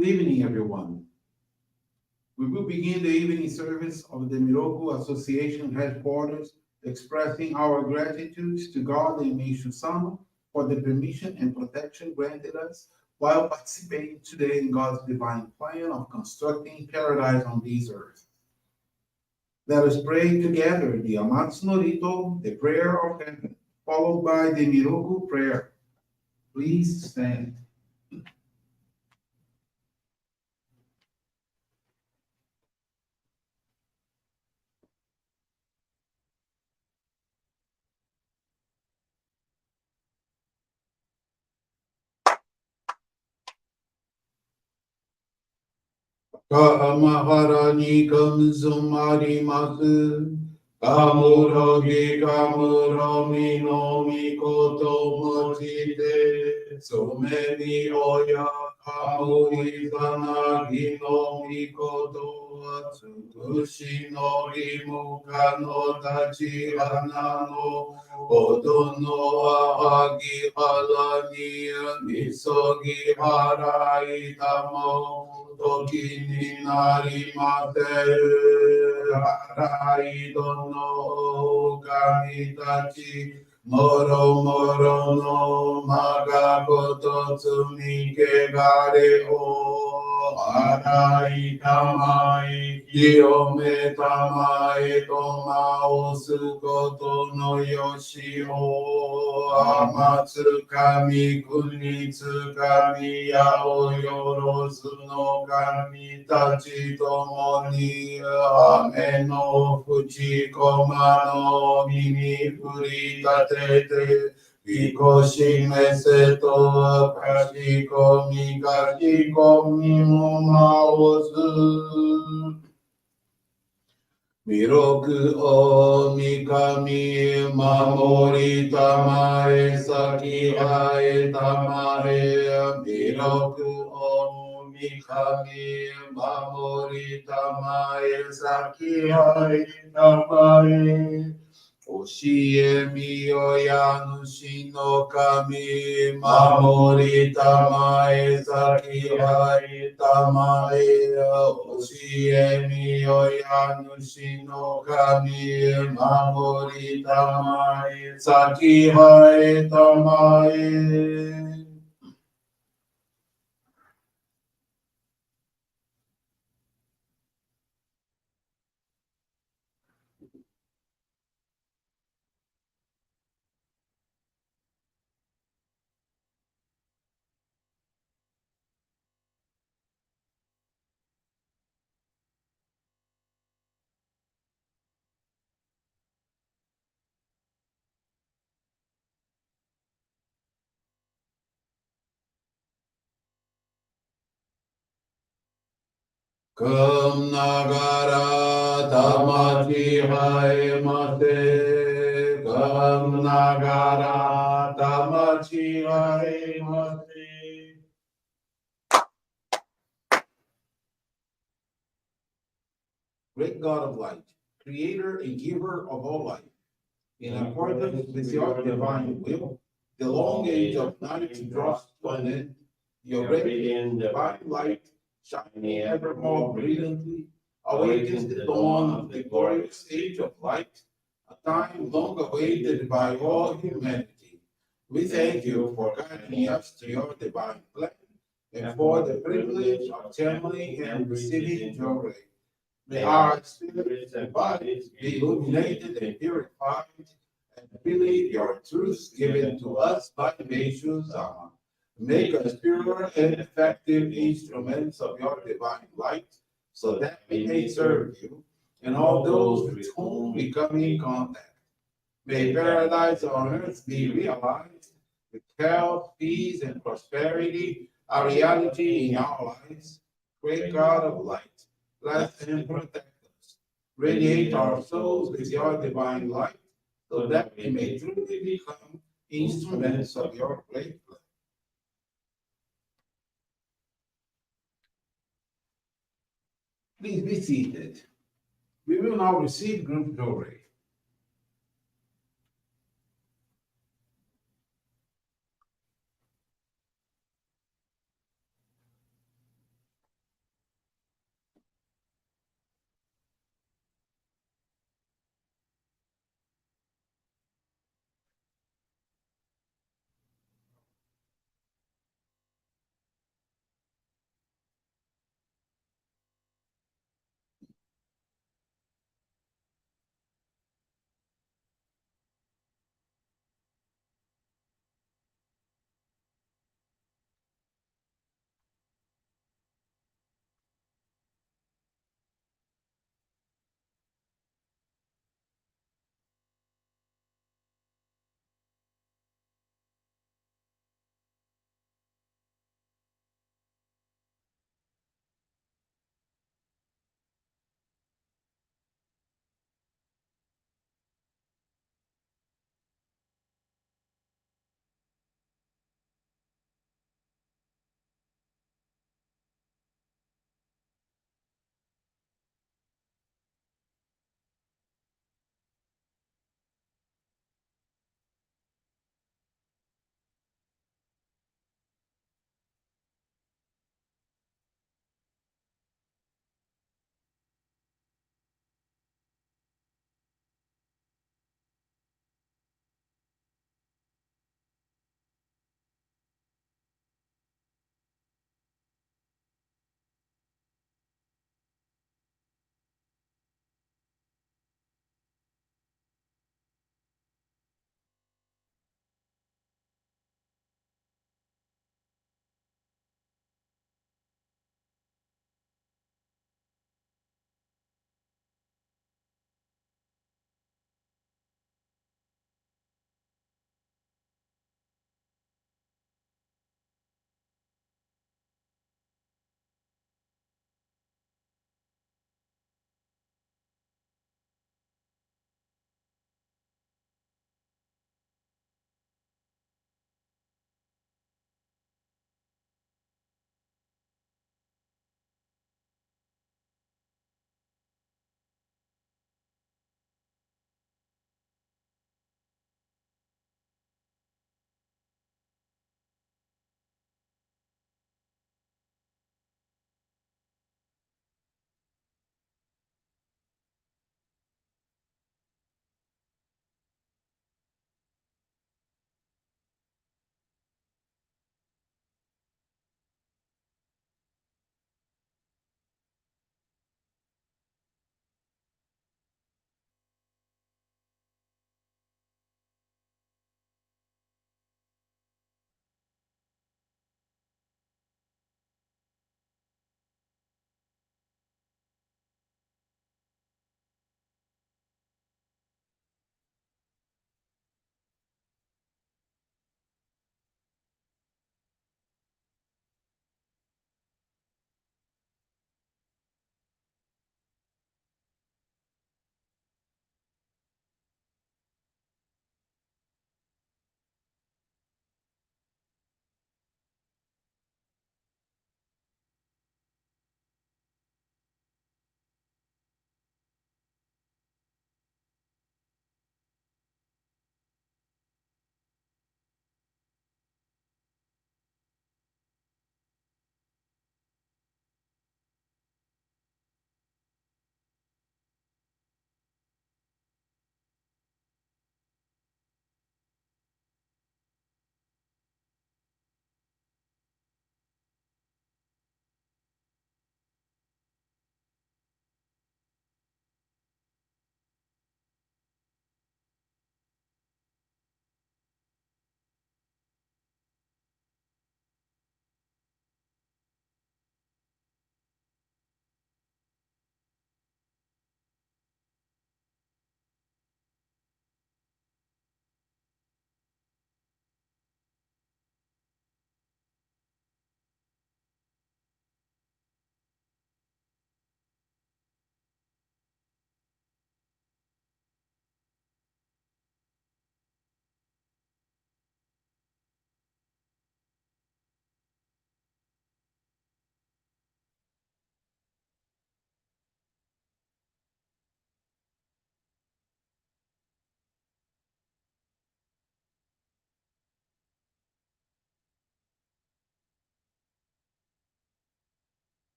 Good evening, everyone. We will begin the evening service of the Miroku Association headquarters, expressing our gratitude to God and Meishu-sama for the permission and protection granted us while participating today in God's divine plan of constructing paradise on this earth. Let us pray together the Amatsu-Norito, the prayer of heaven, followed by the Miroku Prayer. Please stand. Kamahara kamzumarimasu. Kamurogi kamuromi no mikoto mochite. Sumeni oya kamuizanagi no mikoto. Atsukushi no rimuka no tachi hanano. Odo no ahagi halani misogi harai tamo. Toki ni narimate harai dono kamitachi moro moro no magakoto tsumike gare o harai tamai kiyome tamai toma osukoto no yoshi o amatsu kami kunitsu kami yao yorozu no kami tachi tomo ni ame no fuchi koma no mimi furi tatete Ikoshi meseto kashikomi kashikomi maozu Miroku o mikami mamori tamae saki hae tamae Miroku o mikami mamori tamae saki hae tamae Oshie miyoya nushi no kami mamori tamae saki hai tamae Oshie miyoya nushi no kami mamori tamae saki hai tamae Kum nagara tamachi hai mate. Kum nagara tamachi hai mate. Great God of light, creator and giver of all life, in accordance with your divine will, the long age of night draws to an end. Your radiant divine light, shining ever more brilliantly, awakens the dawn of the glorious age of light, a time long awaited by all humanity. We thank you for guiding us to your divine plan and for the privilege of channeling and receiving Johrei. May our spirits and bodies be illuminated and purified and believe your truths given to us by Meishu-sama. Make us pure and effective instruments of your divine light, so that we may serve you and all those with whom we come in contact. May paradise on earth be realized with health, peace, and prosperity, a reality in our lives. Great God of light, bless and protect us. Radiate our souls with your divine light, so that we may truly become instruments of your great plan. Please be seated. We will now receive group Johrei.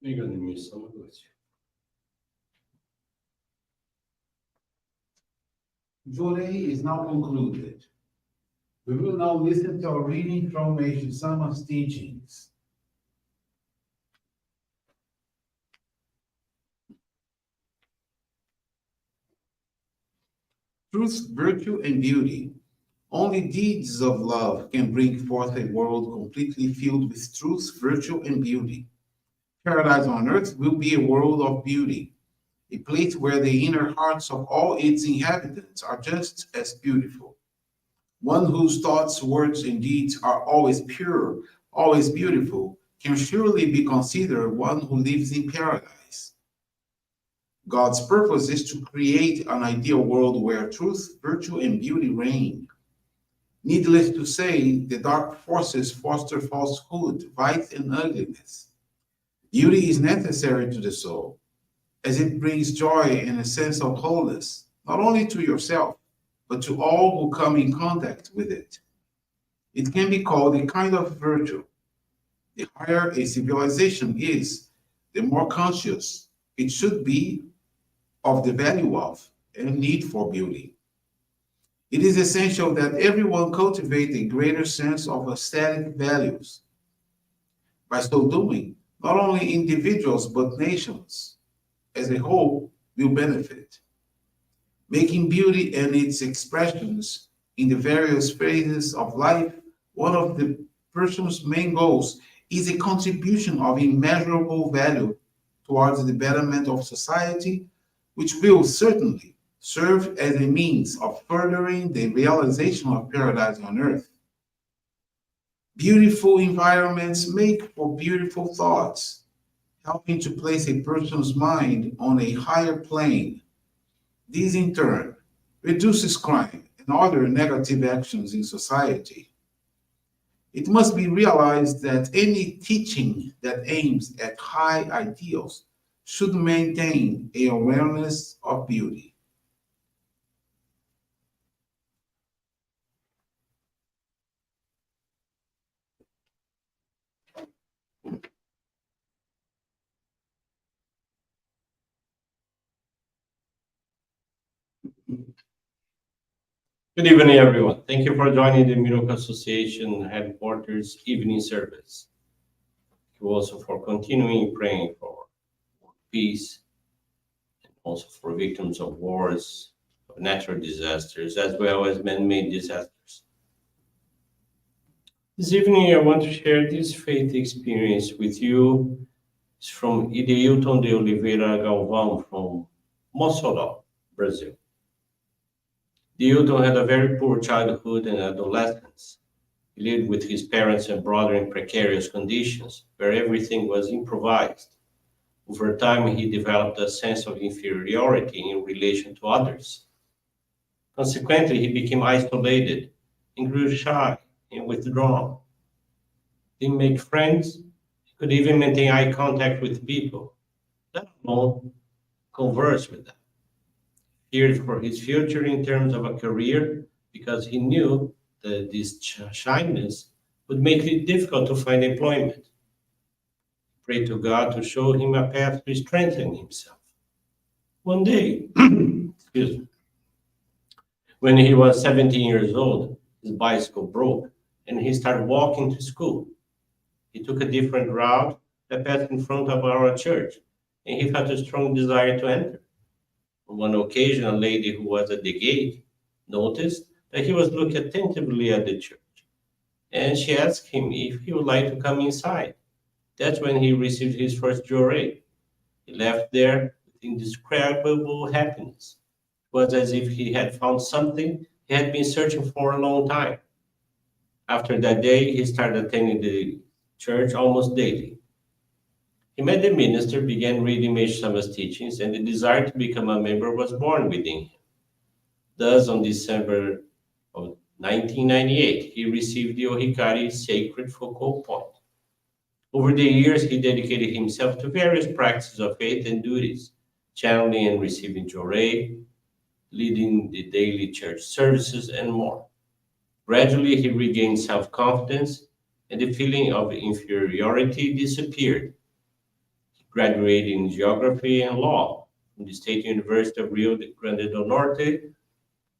May God Miroku bless you. Johrei is now concluded. We will now listen to a reading from Meishu-sama's teachings. Truth, virtue, and beauty. Only deeds of love can bring forth a world completely filled with truth, virtue, and beauty. Paradise on earth will be a world of beauty, a place where the inner hearts of all its inhabitants are just as beautiful. One whose thoughts, words, and deeds are always pure, always beautiful, can surely be considered one who lives in paradise. God's purpose is to create an ideal world where truth, virtue, and beauty reign. Needless to say, the dark forces foster falsehood, vice, and ugliness. Beauty is necessary to the soul, as it brings joy and a sense of wholeness, not only to yourself, but to all who come in contact with it. It can be called a kind of virtue. The higher a civilization is, the more conscious it should be of the value of and need for beauty. It is essential that everyone cultivate a greater sense of aesthetic values. By so doing, not only individuals but nations as a whole will benefit. Making beauty and its expressions in the various phases of life one of the person's main goals is a contribution of immeasurable value towards the betterment of society, which will certainly serve as a means of furthering the realization of paradise on earth. Beautiful environments make for beautiful thoughts, helping to place a person's mind on a higher plane. This, in turn, reduces crime and other negative actions in society. It must be realized that any teaching that aims at high ideals should maintain a awareness of beauty. Good evening, everyone. Thank you for joining the Miroku Association headquarters evening service. Thank you also for continuing praying for peace and also for victims of wars, of natural disasters, as well as man-made disasters. This evening, I want to share this faith experience with you. It's from Ideilton de Oliveira Galvão from Mossoró, Brazil. Ideilton had a very poor childhood and adolescence. He lived with his parents and brother in precarious conditions, where everything was improvised. Over time, he developed a sense of inferiority in relation to others. Consequently, he became isolated and grew shy and withdrawn. Didn't make friends, he could even maintain eye contact with people, let alone converse with them. Feared for his future in terms of a career because he knew that this shyness would make it difficult to find employment. Prayed to God to show him a path to strengthen himself. One day, excuse me, when he was 17 years old, his bicycle broke and he started walking to school. He took a different route that passed in front of our church, and he felt a strong desire to enter. On one occasion, a lady who was at the gate noticed that he was looking attentively at the church, and she asked him if he would like to come inside. That's when he received his first Johrei. He left there with indescribable happiness. It was as if he had found something he had been searching for a long time. After that day, he started attending the church almost daily. He met the minister, began reading Meishu-sama's teachings, and the desire to become a member was born within him. Thus, on December of 1998, he received the Ohikari sacred focal point. Over the years, he dedicated himself to various practices of faith and duties, channeling and receiving Johrei, leading the daily church services, and more. Gradually, he regained self-confidence, and the feeling of inferiority disappeared. He graduated in geography and law from the State University of Rio Grande do Norte.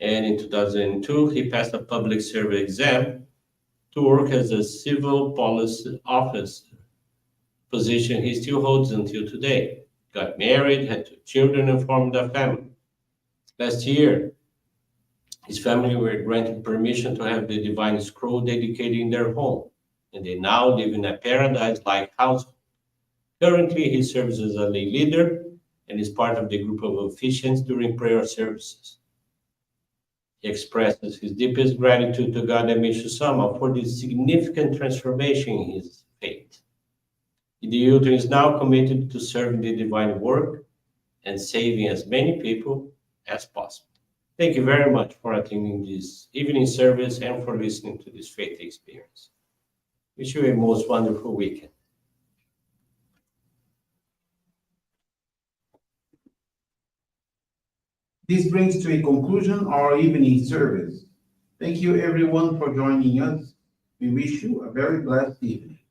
And in 2002, he passed a public service exam to work as a civil policy officer, position he still holds until today. Got married, had 2 children, and formed a family. Last year, his family were granted permission to have the Divine Scroll dedicated in their home, and they now live in a paradise-like household. Currently, he serves as a lay leader and is part of the group of officiants during prayer services. He expresses his deepest gratitude to God and Meishu-sama for this significant transformation in his faith. The youth is now committed to serving the divine work and saving as many people as possible. Thank you very much for attending this evening service and for listening to this faith experience. Wish you a most wonderful weekend. This brings to a conclusion our evening service. Thank you everyone for joining us. We wish you a very blessed evening.